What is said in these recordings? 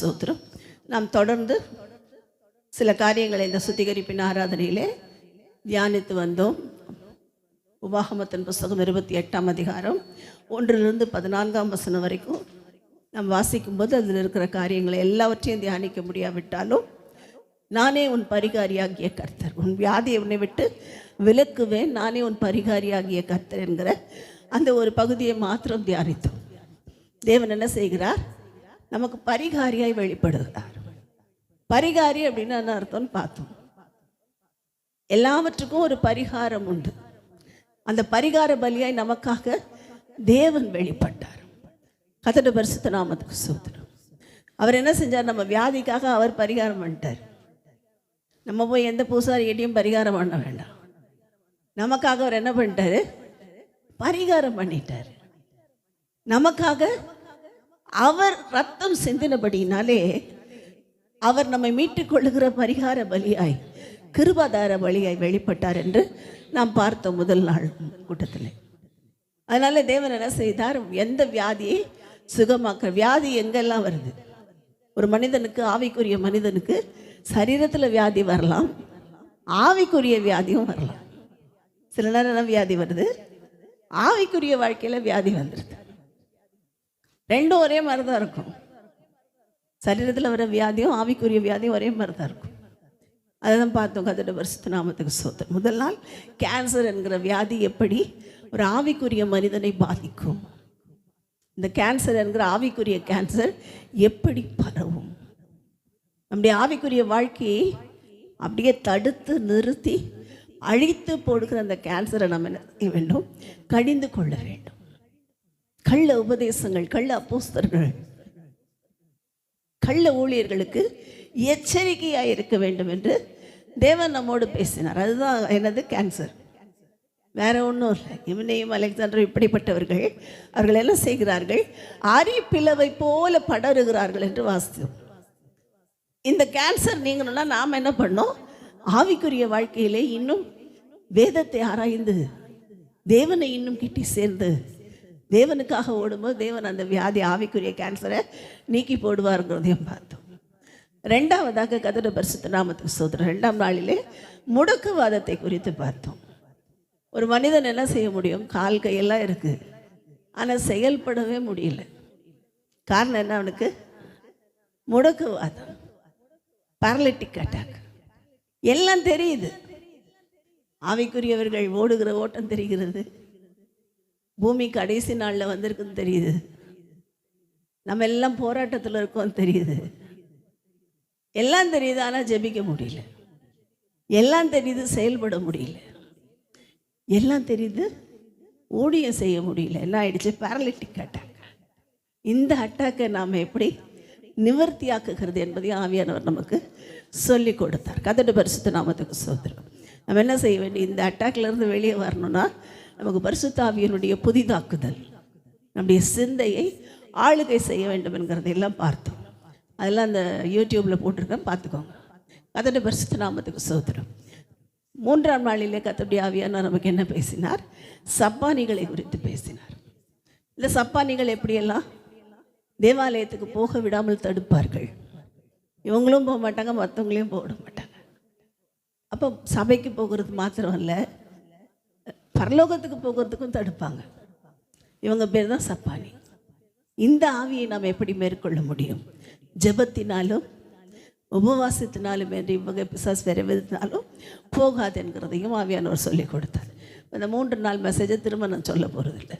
ஸ்தோத்திரம். நாம் தொடர்ந்து சில காரியங்களை இந்த சுத்திகரிப்பின் ஆராதனையிலே தியானித்து வந்தோம். உபாகமத்தின் புஸ்தகம் 28ஆம் அதிகாரம் 1-14 வரைக்கும் நாம் வாசிக்கும்போது அதில் இருக்கிற காரியங்களை எல்லாவற்றையும் தியானிக்க முடியாவிட்டாலும், நானே உன் பரிகாரியாகிய கர்த்தர், உன் வியாதியை உன்னை விட்டு விலக்குவேன், நானே உன் பரிகாரியாகிய கர்த்தர் என்கிற அந்த ஒரு பகுதியை மாத்திரம் தியானித்தோம். தேவன் என்ன செய்கிறார்? நமக்கு பரிகாரியாய் வெளிப்படுகிறார். பரிகாரி அப்படின்னு என்ன அர்த்தம்னு பார்த்தோம். எல்லாவற்றுக்கும் ஒரு பரிகாரம் உண்டு. அந்த பரிகார பலியாய் நமக்காக தேவன் வெளிப்பட்டார். கர்த்தருடைய பரிசுத்த நாமத்துக்கு ஸ்தோத்திரம். அவர் என்ன செஞ்சார்? நம்ம வியாதிக்காக அவர் பரிகாரம் பண்ணிட்டார். நம்ம போய் எந்த பூசாரிகிட்டையும் பரிகாரம் பண்ண வேண்டாம். நமக்காக அவர் என்ன பண்ணிட்டாரு? பரிகாரம் பண்ணிட்டார். நமக்காக அவர் ரத்தம் சிந்தினபடினாலே அவர் நம்மை மீட்டுக் கொள்ளுகிற பரிகார பலியாய், கிருபாதார பலியாய் வெளிப்பட்டார் என்று நாம் பார்த்தோம் முதல் நாள் கூட்டத்தில். அதனால தேவன் என்ன செய்தார்? எந்த வியாதியை சுகமாக்குற வியாதி எங்கெல்லாம் வருது? ஒரு மனிதனுக்கு, ஆவிக்குரிய மனிதனுக்கு சரீரத்தில் வியாதி வரலாம், ஆவிக்குரிய வியாதியும் வரலாம். சில நேரம் வியாதி வருது, ஆவிக்குரிய வாழ்க்கையில் வியாதி வந்துடுது. ரெண்டும் ஒரே மாதிரி தான் இருக்கும். சரீரத்தில் வர வியாதியும் ஆவிக்குரிய வியாதியும் ஒரே மாதிரி தான் இருக்கும். அதை தான் பார்த்தோம். கர்த்தருடைய பரிசுத்த நாமத்துக்கு ஸ்தோத்திரம். முதல் நாள் கேன்சர் என்கிற வியாதி எப்படி ஒரு ஆவிக்குரிய மனிதனை பாதிக்கும், இந்த கேன்சர் என்கிற ஆவிக்குரிய கேன்சர் எப்படி பரவும், நம்முடைய ஆவிக்குரிய வாழ்க்கையை அப்படியே தடுத்து நிறுத்தி அழித்து போடுகிற அந்த கேன்சரை நம்ம என்ன செய்ய வேண்டும்? கடிந்து கொள்ள வேண்டும். கள்ள உபதேசங்கள், கள்ள அப்போஸ்தலர்கள், கள்ள ஊழியர்களுக்கு எச்சரிக்கையாக இருக்க வேண்டும் என்று தேவன் நம்மோடு பேசினார். அதுதான் என்னது? கேன்சர். வேற ஒன்றும் இல்லை. இவனையும் அலெக்சாண்டரும் இப்படிப்பட்டவர்கள், அவர்கள் என்ன செய்கிறார்கள்? அரிப்பிளவை போல படருகிறார்கள் என்று வாசித்தோம். இந்த கேன்சர் நீங்கணும்னா நாம் என்ன பண்ணோம்? ஆவிக்குரிய வாழ்க்கையிலே இன்னும் வேதத்தை ஆராய்ந்து தேவனை இன்னும் கிட்டி சேர்ந்து தேவனுக்காக ஓடும்போது தேவன் அந்த வியாதி, ஆவிக்குரிய கேன்சரை நீக்கி போடுவாருங்கிறதையும் பார்த்தோம். ரெண்டாவதாக கர்த்தருடைய பரிசுத்த நாமத்துக்கு ஸ்தோத்திரம். 2ஆம் நாளிலே முடக்குவாதத்தை குறித்து பார்த்தோம். ஒரு மனிதன் என்ன செய்ய முடியும்? கால் கையெல்லாம் இருக்குது, ஆனால் செயல்படவே முடியல. காரணம் என்ன? அவனுக்கு முடக்குவாதம், பேரலிட்டிக் அட்டாக். எல்லாம் தெரியுது. ஆவிக்குரியவர்கள் ஓடுகிற ஓட்டம் தெரிகிறது, பூமி கடைசி நாளில் வந்திருக்குன்னு தெரியுது, நம்ம எல்லாம் போராட்டத்தில் இருக்கோம் தெரியுது, எல்லாம் தெரியுது. ஆனால் ஜெபிக்க முடியல. எல்லாம் தெரியுது, செயல்பட முடியல. எல்லாம் தெரியுது, ஊழியம் செய்ய முடியல. என்ன ஆயிடுச்சு? Paralytic attack. இந்த அட்டாக்கை நாம் எப்படி நிவர்த்தியாக்குகிறது என்பதையும் ஆவியானவர் நமக்கு சொல்லி கொடுத்தார். கர்த்தருடைய பரிசுத்த நாமத்துக்கு ஸ்தோத்திரம். நம்ம என்ன செய்ய வேண்டும்? இந்த அட்டாக்லேருந்து வெளியே வரணும்னா நமக்கு பரிசுத்த ஆவியினுடைய புதிதாக்குதல், நம்முடைய சிந்தையை ஆளுகை செய்ய வேண்டும் என்கிறதையெல்லாம் பார்த்தோம். அதெல்லாம் அந்த யூடியூப்பில் போட்டிருக்கேன், பார்த்துக்கோங்க. கர்த்தருடைய பரிசுத்த நாமத்துக்கு ஸ்தோத்திரம். 3ஆம் நாளிலே கர்த்தருடைய ஆவியானவர் நமக்கு என்ன பேசினார்? சப்பானிகளை குறித்து பேசினார். இந்த சப்பானிகள் எப்படியெல்லாம் தேவாலயத்துக்கு போக விடாமல் தடுப்பார்கள். இவங்களும் போக மாட்டாங்க, மற்றவங்களையும் போக மாட்டாங்க. அப்போ சபைக்கு போகிறது மாத்திரம் இல்லை, பரலோகத்துக்கு போகிறதுக்கும் தடுப்பாங்க. இவங்க பேர் தான் சப்பானி. இந்த ஆவியை நாம் எப்படி மேற்கொள்ள முடியும்? ஜெபத்தினாலும் உபவாசத்தினாலும் என்று இவ்வகை பிசாசு வேறு விதத்தினாலும் போகாது என்கிறதையும் ஆவியானவர் சொல்லி கொடுத்தார். இந்த 3 நாள் மெசேஜை திரும்ப நான் சொல்ல போகிறதில்லை.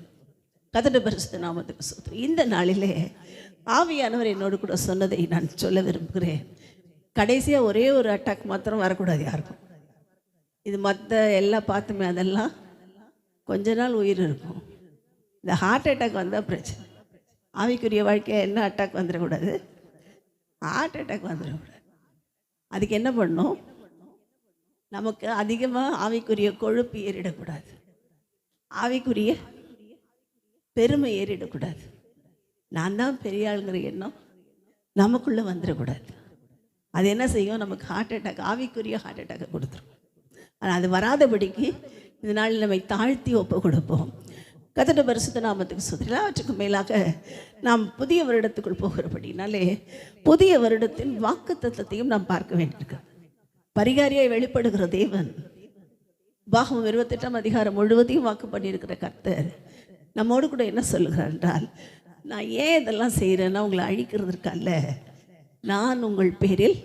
கர்த்தருடைய பரிசுத்த நாமத்துக்கு ஸ்தோத்திரம். இந்த நாளிலே ஆவியானவர் என்னோடு கூட சொன்னதை நான் சொல்ல விரும்புகிறேன். கடைசியாக ஒரே ஒரு அட்டாக் மாத்திரம் வரக்கூடாது யாருக்கும். இது மற்ற எல்லாம் பார்த்துமே அதெல்லாம் கொஞ்ச நாள் உயிர் இருக்கும். இந்த ஹார்ட் அட்டாக் வந்தால் பிரச்சனை. ஆவிக்குரிய வாழ்க்கையை என்ன அட்டாக் வந்துடக்கூடாது? ஹார்ட் அட்டாக் வந்துடக்கூடாது. அதுக்கு என்ன பண்ணணும்? நமக்கு அதிகமாக ஆவிக்குரிய கொழுப்பு ஏறிடக்கூடாது, ஆவிக்குரிய பெருமை ஏறிடக்கூடாது, நான் தான் பெரிய ஆளுங்கிற எண்ணம் நமக்குள்ளே வந்துடக்கூடாது. அது என்ன செய்யும்? நமக்கு ஹார்ட் அட்டாக், ஆவிக்குரிய ஹார்ட் அட்டாக்கை கொடுத்துரும். ஆனால் அது வராதபடிக்கு இந்த நாள் நம்மை தாழ்த்தி ஒப்பு கொடுப்போம். கர்த்தருடைய பரிசுத்த நாமத்துக்கு ஸ்தோத்திரம். எல்லாவற்றுக்கும் மேலாக நாம் புதிய வருடத்துக்குள் போகிறபடினாலே புதிய வருடத்தின் வாக்குத்தத்தத்தையும் நாம் பார்க்க வேண்டியிருக்கு. பரிகாரியாய் வெளிப்படுகிற தேவன் பாகம் 28ஆம் அதிகாரம் முழுவதையும் வாக்கு பண்ணியிருக்கிற கர்த்தர் நம்மோடு கூட என்ன சொல்லுகிறார் என்றால், நான் ஏன் இதெல்லாம் செய்கிறேன்னா உங்களை அழிக்கிறதுக்கு அல்ல, நான் உங்கள் பேரில்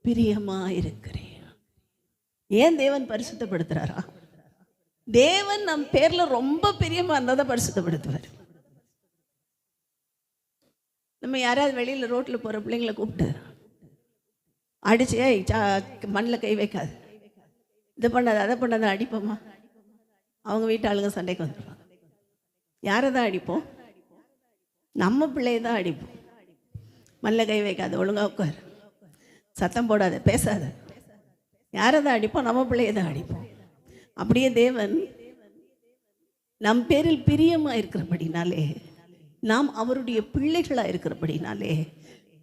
பிரியமாக இருக்கிறேன். ஏன் தேவன் பரிசுத்தப்படுத்துகிறாரா? தேவன் நம் பேர்ல ரொம்ப பிரியமா இருந்தால் தான் பரிசுத்தப்படுத்துவார். நம்ம யாராவது வெளியில் ரோட்டில் போகிற பிள்ளைங்களை கூப்பிட்டு அடிச்சு மண்ணில் கை வைக்காது, இதை பண்ணாது அதை பண்ணாத அடிப்போமா, அவங்க வீட்டு ஆளுங்க சண்டைக்கு வந்துடுவாங்க. யாரை தான் அடிப்போம்? நம்ம பிள்ளையை தான் அடிப்போம். மண்ணில் கை வைக்காது, ஒழுங்காக உட்கார், சத்தம் போடாத, பேசாத. யாரை தான் அடிப்போம்? நம்ம பிள்ளையை தான் அடிப்போம். அப்படியே தேவன் நம் பேரில் பிரியமாக இருக்கிறபடினாலே, நாம் அவருடைய பிள்ளைகளாக இருக்கிறபடினாலே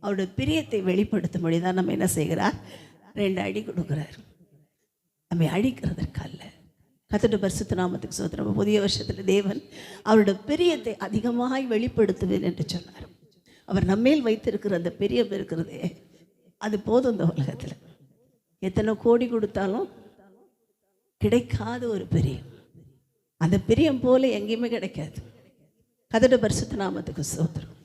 அவருடைய பிரியத்தை வெளிப்படுத்தும்படி தான் நம்ம என்ன செய்கிறார்? 2 அடி கொடுக்குறார். நம்ம அழிக்கிறதற்கு அல்ல. கர்த்தருடைய பரிசுத்த நாமத்துக்கு ஸ்தோத்திரம். புதிய வருஷத்தில் தேவன் அவருடைய பிரியத்தை அதிகமாக வெளிப்படுத்துவேன் என்று சொன்னார். அவர் நம்மேல் வைத்திருக்கிற அந்த பிரியம் இருக்கிறதே, அது போதும். இந்த உலகத்தில் எத்தனை கோடி கொடுத்தாலும் கிடைக்காத ஒரு பிரியம், அந்த பிரியம் போல எங்கேயுமே கிடைக்காது. கர்த்தருடைய பரிசுத்த நாமத்துக்கு ஸ்தோத்திரம்.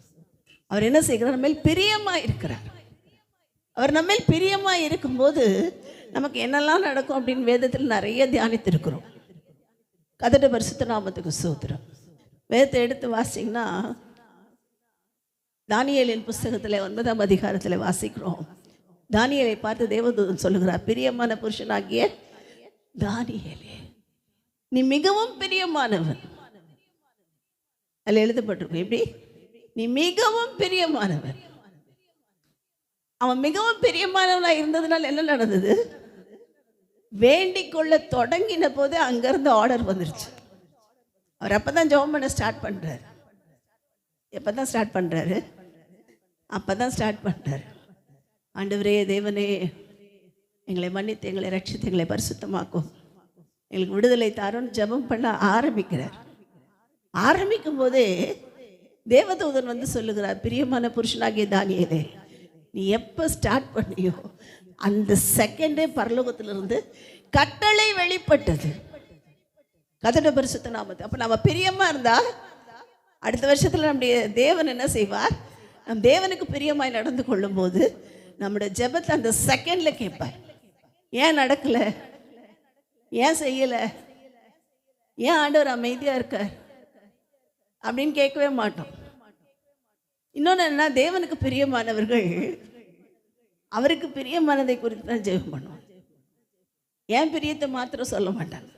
அவர் என்ன செய்கிறார்? நம்ம மேல் பிரியமாக இருக்கிறார். அவர் நம்ம மேல் பிரியமாக இருக்கும்போது நமக்கு என்னெல்லாம் நடக்கும் அப்படின்னு வேதத்தில் நிறைய தியானித்திருக்கிறோம். கர்த்தருடைய பரிசுத்த நாமத்துக்கு ஸ்தோத்திரம். வேதத்தை எடுத்து வாசிங்கன்னா தானியேலின் புஸ்தகத்தில் 9ஆம் அதிகாரத்தில் வாசிக்கிறோம். தானியேலை பார்த்து தேவதூதன் சொல்லுகிறார், பிரியமான புருஷனாகிய தானியேலே, நீ மிகவும் பிரியமானவன். அதில் எழுதப்பட்டிருக்கும் எப்படி? நீ மிகவும் பிரியமானவன். அவன் மிகவும் பிரியமானவனா இருந்ததுனால என்ன நடந்தது? வேண்டிக் கொள்ள தொடங்கின போது அங்கிருந்து ஆர்டர் வந்துருச்சு. அவர் அப்பதான் ஜெபம் பண்ண ஸ்டார்ட் பண்றாரு. எப்பதான் ஸ்டார்ட் பண்றாரு? அப்பதான் ஸ்டார்ட் பண்றாரு. ஆண்டவரே, தேவனே, எங்களை மன்னித்து எங்களை ரட்சித்து எங்களை பரிசுத்தமாக்கும், எங்களுக்கு விடுதலை தாரோன்னு ஜெபம் பண்ண ஆரம்பிக்கிறார். ஆரம்பிக்கும் போதே தேவதூதன் வந்து சொல்லுகிறார், பிரியமான புருஷனாகிய தானியேலே, நீ எப்போ ஸ்டார்ட் பண்ணியோ அந்த செகண்டே பரலோகத்திலிருந்து கட்டளை வெளிப்பட்டது. கர்த்தருடைய பரிசுத்த நாமத்தை. அப்போ நம்ம பிரியமா இருந்தா அடுத்த வருஷத்தில் நம்முடைய தேவன் என்ன செய்வார்? நம் தேவனுக்கு பிரியமாய் நடந்து கொள்ளும் போது நம்முடைய ஜெபத்தை அந்த செகண்ட்ல கேட்பார். ஏன் நடக்கல? ஏன் செய்யல? ஏன் ஆண்டவர் அமைதியா இருக்கார் அப்படின்னு கேட்கவே மாட்டோம். இன்னொன்று என்ன, தேவனுக்கு பிரியமானவர்கள் அவருக்கு பிரியமானதை குறித்து தான் ஜெபம் பண்ணுவோம். ஏன் பிரியத்தை மாத்திரம் சொல்ல மாட்டாங்க,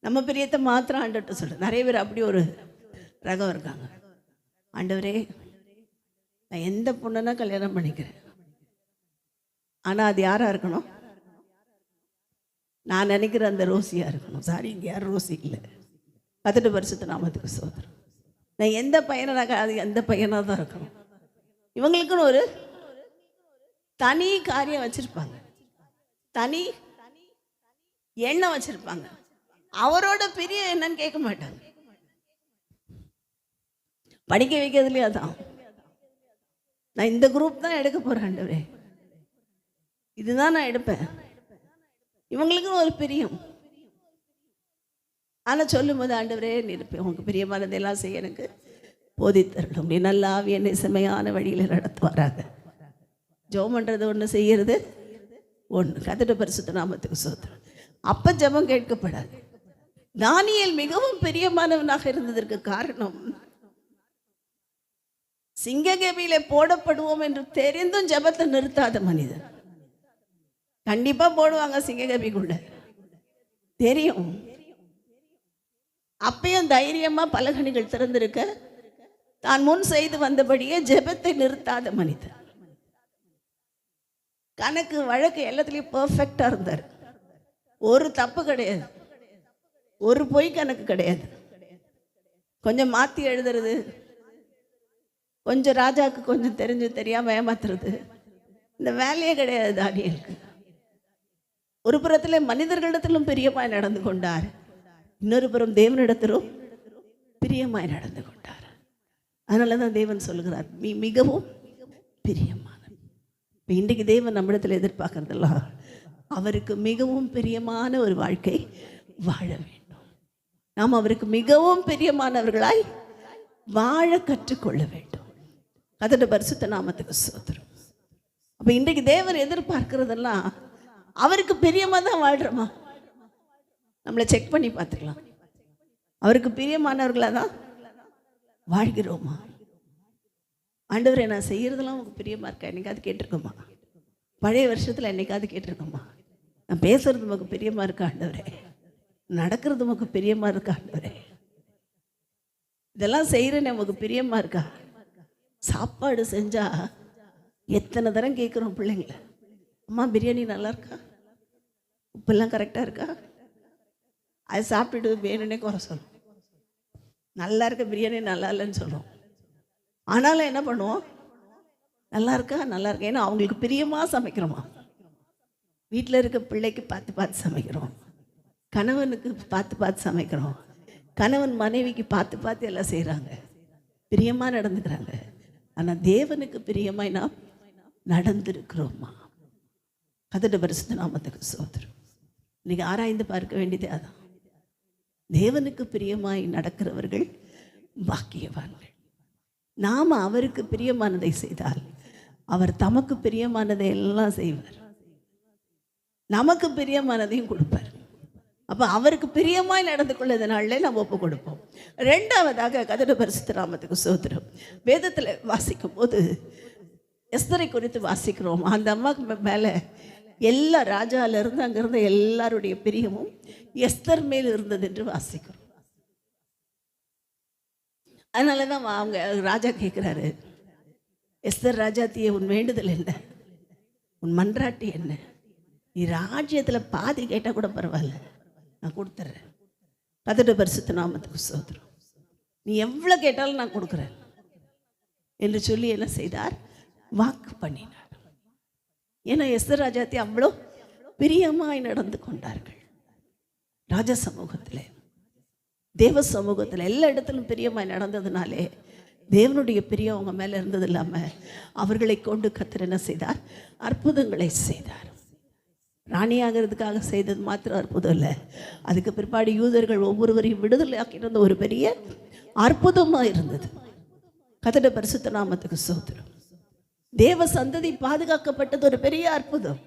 நம்ம பிரியத்தை மாத்திரம் ஆண்டவர்கிட்ட சொல்ல. நிறைய பேர் அப்படி ஒரு ரகம் இருக்காங்க. ஆண்டவரே, நான் எந்த பொண்ணுன்னா கல்யாணம் பண்ணிக்கிறேன், ஆனால் அது யாராக இருக்கணும்? நான் நினைக்கிற அந்த ரோசியா இருக்கணும். சாரி, இங்கே யாரும் ரோசி இல்லை. கர்த்தருடைய பரிசுத்த நாமத்துக்கு ஸ்தோத்திரம். நான் எந்த பையனாக அது எந்த பையனாக தான் இருக்கணும். இவங்களுக்குன்னு ஒரு தனி காரியம் வச்சிருப்பாங்க, தனி எண்ணம் வச்சிருப்பாங்க. அவரோட பெரிய என்னன்னு கேட்க மாட்டாங்க. படிக்க வைக்கிறதுலயே அதான், நான் இந்த குரூப் தான் எடுக்க போறேன் ஆண்டவரே, இதுதான் நான் எடுப்பேன். இவங்களுக்குன்னு ஒரு பிரியம். ஆனால் சொல்லும் போது, ஆண்டவரே, நிற்பேன் உங்களுக்கு பிரியமானதெல்லாம் செய்ய எனக்கு போதித்தரணும். நீ நல்லா என்னை செம்மையான வழியில் நடத்துவாராக. ஜெபம் பண்ணுறது ஒன்று, செய்யறது ஒன்று. கர்த்தருடைய பரிசுத்த நாமத்துக்கு ஸ்தோத்திரம். அப்போ ஜெபம் கேட்கப்படாது. தானியேல் மிகவும் பிரியமானவனாக இருந்ததற்கு காரணம், சிங்ககேபியில போடப்படுவோம் என்று தெரிந்தும் ஜெபத்தை நிறுத்தாத மனிதன். கண்டிப்பா போடுவாங்க சிங்ககேபிக்குள்ள, தெரியும். அப்பயும் தைரியமா பலகணிகள் திறந்திருக்க தான் முன் செய்து வந்தபடியே ஜெபத்தை நிறுத்தாத மனிதன். கணக்கு வழக்கு எல்லாத்துலயும் பெர்ஃபெக்டா இருந்தார். ஒரு தப்பு கிடையாது, ஒரு பொய் கணக்கு கிடையாது. கொஞ்சம் மாத்தி எழுதுறது, கொஞ்சம் ராஜாவுக்கு கொஞ்சம் தெரிஞ்சு தெரியாம ஏமாத்துறது, இந்த வேலையே கிடையாது தானியேலுக்கு. ஒரு புறத்தில் மனிதர்களிடத்திலும் பிரியமாய் நடந்து கொண்டார், இன்னொரு புறம் தேவனிடத்திலும் பிரியமாய் நடந்து கொண்டார். அதனால தான் தேவன் சொல்லுகிறார், நீ மிகவும் பிரியமான. இப்போ இன்றைக்கு தேவன் நம்மிடத்தில் எதிர்பார்க்கறதெல்லாம் அவருக்கு மிகவும் பிரியமான ஒரு வாழ்க்கை வாழ வேண்டும். நாம் அவருக்கு மிகவும் பிரியமானவர்களாய் வாழ கற்றுக்கொள்ள வேண்டும். அதோட பரிசுத்த நாமத்துக்கு ஸ்தோத்திரம். அப்போ இன்றைக்கு தேவன் எதிர்பார்க்கிறதெல்லாம் அவருக்கு பிரியமாக தான் வாழ்கிறோமா? நம்மளை செக் பண்ணி பார்த்துக்கலாம். அவருக்கு பிரியமானவர்களாக தான் வாழ்கிறோமா? ஆண்டவரே, நான் செய்கிறதெல்லாம் உங்களுக்கு பிரியமாக இருக்கா? என்னைக்காவது கேட்டிருக்கோமா? பழைய வருஷத்தில் என்னைக்காவது கேட்டிருக்கோமா? நான் பேசுறது நமக்கு பிரியமாக இருக்கா ஆண்டவரே? நடக்கிறது நமக்கு பிரியமாக இருக்கா ஆண்டவரே? இதெல்லாம் செய்கிறேன்னு நமக்கு பிரியமாக இருக்கா? சாப்பாடு செஞ்சால் எத்தனை தரம் கேட்குறோம் பிள்ளைங்கள, அம்மா பிரியாணி நல்லா இருக்கா, உப்பெல்லாம் கரெக்டாக இருக்கா? அது சாப்பிட்டுட்டு வேணும்னே குறை சொல்லும். நல்லா இருக்க பிரியாணி நல்லா இல்லைன்னு சொல்லுவோம். ஆனாலும் என்ன பண்ணுவோம்? நல்லா இருக்கா, நல்லா இருக்கா. ஏன்னா அவங்களுக்கு பிரியமாக சமைக்கிறோமா? வீட்டில் இருக்க பிள்ளைக்கு பார்த்து பார்த்து சமைக்கிறோம், கணவனுக்கு பார்த்து பார்த்து சமைக்கிறோம், கணவன் மனைவிக்கு பார்த்து பார்த்து எல்லாம் செய்கிறாங்க, பிரியமாக நடந்துக்கிறாங்க. ஆனால் தேவனுக்கு பிரியமாய் நாம் நடந்திருக்கிறோமா? அதோட பரிசுத்த நாமத்துக்கு ஸ்தோத்திரம். இன்னைக்கு ஆராய்ந்து பார்க்க வேண்டியதே அதான். தேவனுக்கு பிரியமாய் நடக்கிறவர்கள் பாக்கியவான்கள். நாம் அவருக்கு பிரியமானதை செய்தால் அவர் தமக்கு பிரியமானதை எல்லாம் செய்வார், நமக்கு பிரியமானதையும் கொடுப்பார். அப்போ அவருக்கு பிரியமாய் நடந்து கொள்ளதுனாலே நம்ம ஒப்பு கொடுப்போம். ரெண்டாவதாக கதட பரிசுத்த நாமத்துக்கு ஸ்தோத்திரம். வேதத்தில் வாசிக்கும் போது எஸ்தரை குறித்து வாசிக்கிறோம். அந்த அம்மாவுக்கு மேலே எல்லா ராஜாவிலிருந்து அங்கிருந்த எல்லாருடைய பிரியமும் எஸ்தர் மேல் இருந்தது என்று வாசிக்கிறோம். அதனால தான் அவங்க ராஜா கேட்குறாரு, எஸ்தர் ராஜாத்தியே, உன் வேண்டுதல் என்ன? உன் மன்றாட்டு என்ன? நீ ராஜ்யத்தில் பாதி கேட்டால் கூட பரவாயில்ல, நான் கொடுத்துட்றேன். கதட பரிசுத்த நாமத்துக்கு ஸ்தோத்திரம். நீ எவ்வளோ கேட்டாலும் நான் கொடுக்குறேன் என்று சொல்லி என்ன செய்தார்? வாக்கு பண்ணினார். ஏன்னா எஸ்தர் ராஜாத்தி அவ்வளோ பிரியமாய் நடந்து கொண்டார்கள். ராஜ சமூகத்தில், தேவ சமூகத்தில், எல்லா இடத்திலும் பிரியமாய் நடந்ததுனாலே தேவனுடைய பிரியம் அவங்க மேலே இருந்தது இல்லாமல் அவர்களை கொண்டு கர்த்தர் என்ன செய்தார்? அற்புதங்களை செய்தார். ராணியாகிறதுக்காக செய்தது மாத்திரம் அற்புதம் இல்லை, அதுக்கு பிற்பாடு யூதர்கள் ஒவ்வொருவரையும் விடுதலை ஆக்கியிருந்த ஒரு பெரிய அற்புதமாக இருந்தது. கர்த்தருடைய பரிசுத்த நாமத்துக்கு ஸ்தோத்திரம். தேவ சந்ததி பாதுகாக்கப்பட்டது ஒரு பெரிய அற்புதம்.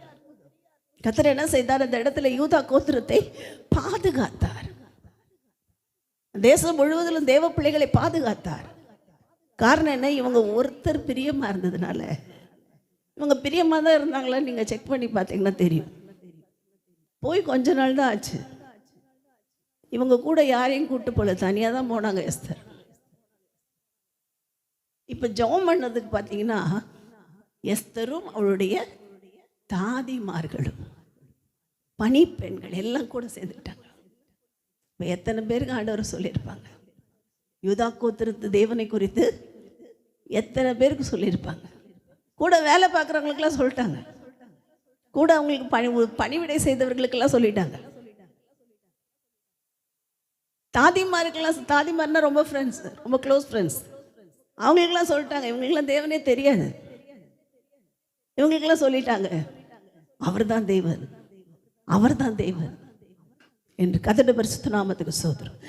கர்த்தர் என்ன செய்தார்? அந்த இடத்துல யூதா கோத்திரத்தை பாதுகாத்தார். தேசம் முழுவதிலும் தேவ பிள்ளைகளை பாதுகாத்தார். காரணம் என்ன? இவங்க ஒருத்தர் பிரியமா இருந்ததுனால. இவங்க பிரியமா தான் இருந்தாங்களா? நீங்க செக் பண்ணி பார்த்தீங்கன்னா தெரியும். போய் கொஞ்ச நாள் தான் ஆச்சு, இவங்க கூட யாரையும் கூட்டு போல, தனியாக தான் போனாங்க எஸ்தர். இப்போ ஜெபம் பண்ணதுக்கு பார்த்தீங்கன்னா எஸ்தரும் அவளுடைய தாதிமார்களும் பணிப்பெண்கள் எல்லாம் கூட சேர்ந்துக்கிட்டாங்க. இப்போ எத்தனை பேருக்கு ஆண்டவர் சொல்லியிருப்பாங்க? யூதா கோத்திரத்து தேவனை குறித்து எத்தனை பேருக்கு சொல்லியிருப்பாங்க? கூட வேலை பார்க்குறவங்களுக்கெல்லாம் சொல்லிட்டாங்க, கூட அவங்களுக்கு பணிவிடை செய்தவர்களுக்கெல்லாம் சொல்லிட்டாங்க. தாதிமாருக்கெல்லாம், தாதிமார்னா ரொம்ப ஃப்ரெண்ட்ஸ், ரொம்ப க்ளோஸ் ஃப்ரெண்ட்ஸ், அவங்களுக்கெல்லாம் சொல்லிட்டாங்க. இவங்களுக்கெல்லாம் தேவனே தெரியாது, இவங்களுக்கெல்லாம் சொல்லிட்டாங்க, அவர் தான் தேவன், அவர் தான் தேவன் என்று. கர்த்தருடைய பரிசுத்த நாமத்துக்கு ஸ்தோத்திரம்.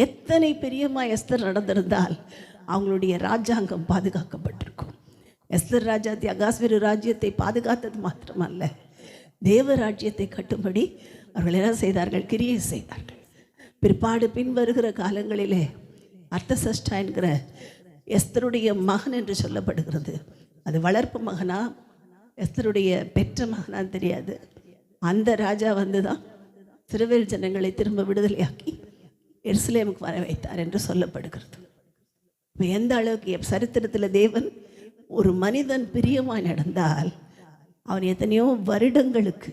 எத்தனை பிரியமா எஸ்தர் நடந்திருந்தால் அவங்களுடைய ராஜாங்கம் பாதுகாக்கப்பட்டிருக்கும். எஸ்தர் ராஜாத்தி அகாஸ்வேரு ராஜ்யத்தை பாதுகாத்தது மாத்திரமல்ல, தேவ ராஜ்யத்தை கட்டும்படி அவர்கள் என்ன செய்தார்கள்? கிரியை செய்தார்கள். பிற்பாடு பின் வருகிற காலங்களிலே அர்த்தசஷ்டா என்கிற எஸ்தருடைய மகன் என்று சொல்லப்படுகிறது. அது வளர்ப்பு மகனா எஸ்தருடைய பெற்ற மகனான்னு தெரியாது. அந்த ராஜா வந்து தான் சிறுவேல் ஜனங்களை திரும்ப விடுதலையாக்கி எருசலேமுக்கு வர வைத்தார் என்று சொல்லப்படுகிறது. இப்போ எந்த அளவுக்கு சரித்திரத்தில் தேவன் ஒரு மனிதன் பிரியமாய் நடந்தால் அவன் எத்தனையோ வருடங்களுக்கு,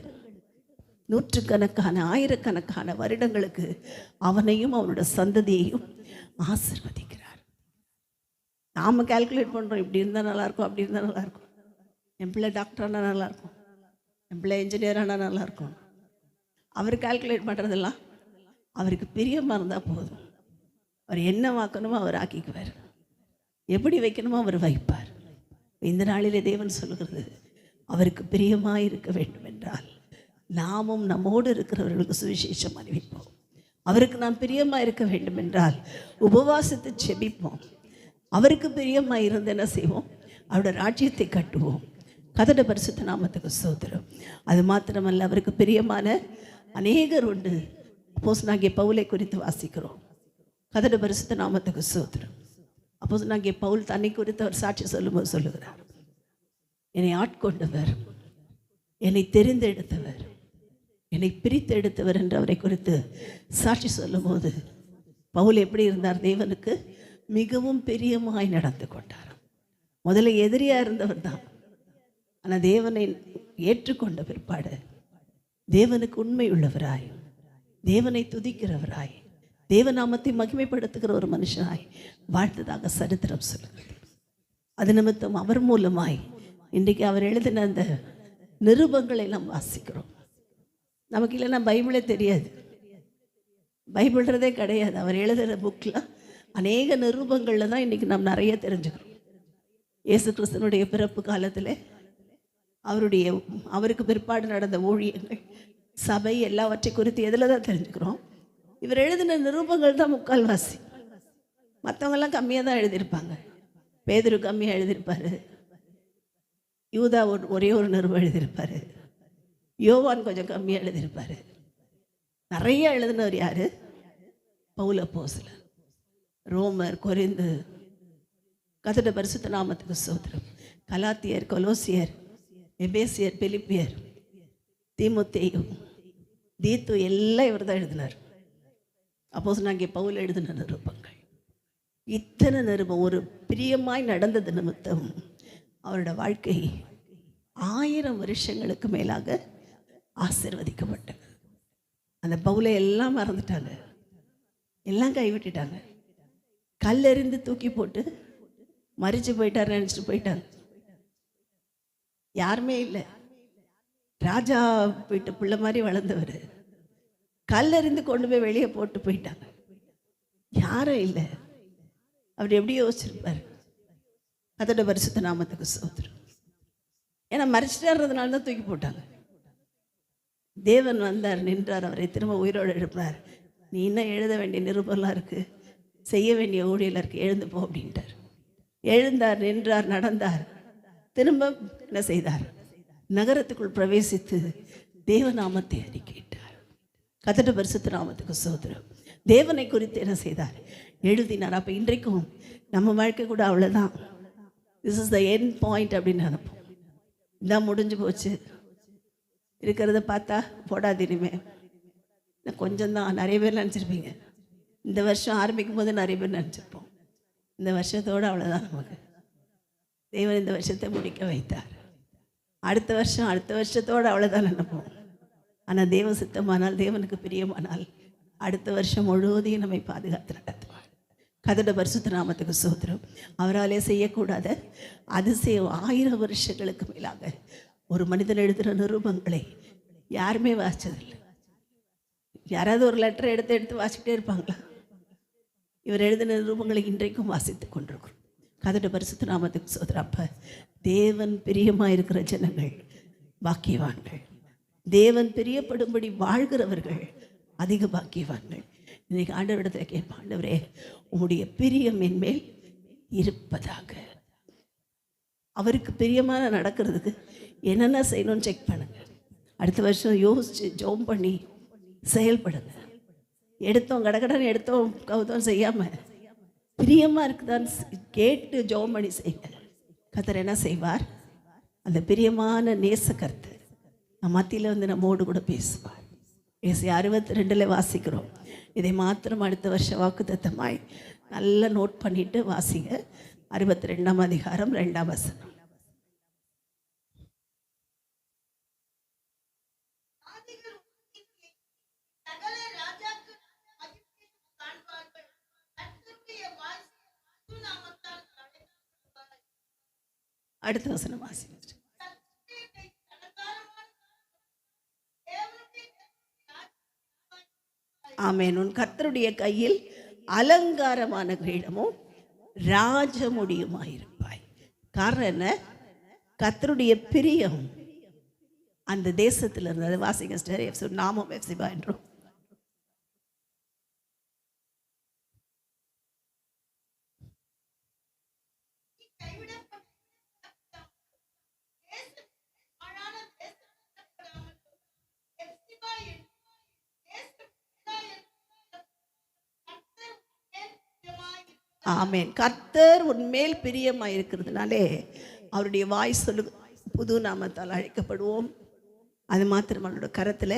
நூற்றுக்கணக்கான ஆயிரக்கணக்கான வருடங்களுக்கு அவனையும் அவனோட சந்ததியையும் ஆசீர்வதிக்கிறார். நாம் கால்குலேட் பண்ணுறோம், இப்படி இருந்தால் நல்லாயிருக்கும், அப்படி இருந்தால் நல்லாயிருக்கும், என் பிள்ளை டாக்டரானா நல்லாயிருக்கும், என் பிள்ளை என்ஜினியரானா நல்லாயிருக்கும். அவர் கால்குலேட் பண்ணுறதெல்லாம் அவருக்கு பிரியமாக இருந்தால் போதும். அவர் என்ன வாக்கணுமோ அவர் ஆக்கிக்குவார், எப்படி வைக்கணுமோ அவர் வைப்பார். இந்த நாளிலே தேவன் சொல்கிறது, அவருக்கு பிரியமாக இருக்க வேண்டும் என்றால் நாமும் நம்மோடு இருக்கிறவர்களுக்கு சுவிசேஷம் அறிவிப்போம். அவருக்கு நாம் பிரியமாக இருக்க வேண்டும் என்றால் உபவாசத்தை செபிப்போம். அவருக்கு பிரியமாக இருந்து என்ன செய்வோம்? அவருடைய ராஜ்யத்தை கட்டுவோம். கர்த்தருடைய பரிசுத்த நாமத்துக்கு ஸ்தோத்திரம். அது மாத்திரமல்ல, அவருக்கு பிரியமான அநேகர் உண்டு. அப்போஸ்தலனாகிய பவுலை குறித்து வாசிக்கிறோம். கர்த்தருடைய பரிசுத்த நாமத்துக்கு ஸ்தோத்திரம். அப்போஸ்தலனாகிய பவுல் தன்னை குறித்து அவர் சாட்சி சொல்லும்போது சொல்லுகிறார், என்னை ஆட்கொண்டவர், என்னை தெரிந்தெடுத்தவர், என்னை பிரித்து எடுத்தவர் என்று அவரை குறித்து சாட்சி சொல்லும்போது பவுல் எப்படி இருந்தார்? தேவனுக்கு மிகவும் பிரியமாய் நடந்து கொண்டார். முதல்ல எதிரியாக இருந்தவர் தான், ஆனால் தேவனை ஏற்றுக்கொண்ட பிற்பாடு தேவனுக்கு உண்மை உள்ளவராய், தேவனை துதிக்கிறவராய், தேவநாமத்தை மகிமைப்படுத்துகிற ஒரு மனுஷனாய் வாழ்த்ததாக சரித்திரம் சொல்லுகிறது. அது நிமித்தம் அவர் மூலமாய் இன்றைக்கு அவர் எழுதின அந்த நிருபங்களை நாம் வாசிக்கிறோம். நமக்கு இல்லைன்னா பைபிளே தெரியாது, பைபிள்ன்றதே கிடையாது. அவர் எழுதுகிற புக்கில் அநேக நிருபங்களில் தான் இன்றைக்கி நாம் நிறைய தெரிஞ்சுக்கிறோம். இயேசு கிறிஸ்தனுடைய பிறப்பு காலத்தில் அவருக்கு பிற்பாடு நடந்த ஊழியங்கள், சபை, எல்லாவற்றை குறித்து எதில் தான் தெரிஞ்சுக்கிறோம்? இவர் எழுதின நிருபங்கள் தான் முக்கால்வாசி. மற்றவங்கெல்லாம் கம்மியாக தான் எழுதியிருப்பாங்க. பேதுரு கம்மியாக எழுதியிருப்பார், யூதா ஒரே ஒரு நிருபம் எழுதியிருப்பார், யோவான் கொஞ்சம் கம்மியாக எழுதியிருப்பார். நிறைய எழுதினவர் யார்? பவுல் அப்போஸ்தலர். ரோமர், கொரிந்து, கர்த்தருடைய பரிசுத்த நாமத்துக்கு ஸ்தோத்திரம், கலாத்தியர், கொலோசியர், எபேசியர், பிலிப்பியர், தீமோத்தேயு, தீத்து எல்லாம் இவர் தான் எழுதினார். அப்போஸ்தலனாகிய பவுல் எழுதின நிருபங்கள். இத்தனை நிருபம் ஒரு பிரியமாய் நடந்தது நிமித்தம் அவரோட வாழ்க்கை 1000 வருஷங்களுக்கு மேலாக ஆசீர்வதிக்கப்பட்டது. அந்த பவுலை எல்லாம் மறந்துட்டாங்க, எல்லாம் கைவிட்டுட்டாங்க. கல்லெறிந்து தூக்கி போட்டு மறிச்சு போயிட்டார் நினச்சிட்டு போயிட்டாங்க. யாருமே இல்லை. ராஜா போயிட்டு பிள்ளை மாதிரி வளர்ந்தவர் கல்லெறிந்து கொண்டு போய் வெளியே போட்டு போயிட்டாங்க. யாரும் இல்லை. அவர் எப்படி யோசிச்சிருப்பார்? அதோட பரிசுத்த நாமத்துக்கு ஸ்தோத்திரம். ஏன்னா மறிச்சிட்டாருன்றதுனால தான் தூக்கி போட்டாங்க. தேவன் வந்தார், நின்றார், அவரை திரும்ப உயிரோடு எழுப்பினார். நீ இன்னும் எழுத வேண்டிய நிருபம்லாம் இருக்குது, செய்ய வேண்டிய ஊழியெல்லாம் இருக்குது, எழுந்து போ அப்படின்ட்டார். எழுந்தார், நின்றார், நடந்தார். திரும்ப என்ன செய்தார்? நகரத்துக்குள் பிரவேசித்து தேவநாமத்தை அறிக்கையிட்டார். கர்த்தருடைய பரிசுத்த நாமத்துக்கு ஸ்தோத்திரம். தேவனை குறித்து என்ன செய்தார்? எழுதினார். அப்போ இன்றைக்கும் நம்ம வாழ்க்கை கூட அவ்வளோதான். This is the end point அப்படின்னு நினைப்போம். இதான் முடிஞ்சு போச்சு, இருக்கிறத பார்த்தா போடாது இனிமே. கொஞ்சம் தான். நிறைய பேர் நினச்சிருப்பீங்க, இந்த வருஷம் ஆரம்பிக்கும் போது நிறைய பேர் நினச்சிருப்போம், இந்த வருஷத்தோடு அவ்வளோதான். நமக்கு தேவன் இந்த வருஷத்தை முடிக்க வைத்தார். அடுத்த வருஷத்தோடு அவ்வளோதான் நினைப்போம். ஆனால் தேவ சித்தமானால், தேவனுக்கு பிரியமானால் அடுத்த வருஷம் முழுவதையும் நம்மை பாதுகாத்து நடத்துவார். கர்த்தருடைய பரிசுத்த நாமத்துக்கு ஸ்தோத்திரம். அவராலே செய்யக்கூடாத அதிசயம் 1000 வருஷங்களுக்கு மேலாக ஒரு மனிதன் எழுதுகிற நிருபங்களை யாருமே வாசிச்சதில்லை. யாராவது ஒரு லெட்டரை எடுத்து வாசிக்கிட்டே இருப்பாங்களா? இவர் எழுதின நிருபங்களை இன்றைக்கும் வாசித்து கொண்டிருக்கிறோம். கர்த்தருடைய பரிசுத்த நாமத்துக்கு ஸ்தோத்திரம். அப்போ தேவன் பிரியமாக இருக்கிற ஜனங்கள் பாக்கியவான்கள். தேவன் பிரியப்படும்படி வாழ்கிறவர்கள் அதிக பாக்கியவான்கள். இன்னைக்கு ஆண்டவரிடத்தில் கேட்ப, ஆண்டவரே உம்முடைய பிரியம் என் மேல் இருப்பதாக. அவருக்கு பிரியமான நடக்கிறதுக்கு என்னென்ன செய்யணும்னு செக் பண்ணுங்க. அடுத்த வருஷம் யோசித்து ஜெபம் பண்ணி செயல்படுங்க. எடுத்தோம் கடகடன்னு எடுத்தோம் கவுத்தோம் செய்யாமல் பிரியமாக இருக்குதான்னு கேட்டு ஜெபம் பண்ணி செய்யுங்க. கர்த்தர் என்ன செய்வார்? அந்த பிரியமான நேச கர்த்தர் நம்ம மத்தியில் வந்து நம்மோடு கூட பேசுவார். ஏசாயா 62 வாசிக்கிறோம். இதை மாத்திரம் அடுத்த வருஷம் வாக்குத்தத்தமாய் நல்லா நோட் பண்ணிட்டு வாசிங்க. 62ஆம் அதிகாரம் 2ஆம் வசனம். அடுத்த வசனம் வாசிங்க. ஆமென். உன் கர்த்தருடைய கையில் அலங்காரமான கிரீடமும் ராஜமுடியுமாயிருப்பாய். காரணம் என்ன? கர்த்தருடைய பிரியம் அந்த தேசத்தில் இருந்தது. வாசிங்க ஸ்டேர் நாமம் எப்சிபா என்றும். ஆமேன். கர்த்தர் உன்மேல் பிரியமாய் இருக்கிறதுனாலே அவருடைய வாய் சொல்லு புது நாமத்தால் அழைக்கப்படுவோம். அது மாத்திரம் அவனோட கரத்தில்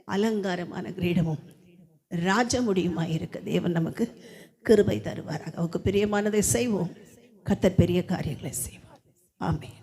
அலங்காரமான கிரீடமும் ராஜமுடியுமாய் இருக்க தேவன் நமக்கு கிருபை தருவாராக. அவருக்கு பிரியமானதை செய்வோம். கர்த்தர் பெரிய காரியங்களை செய்வோம். ஆமென்.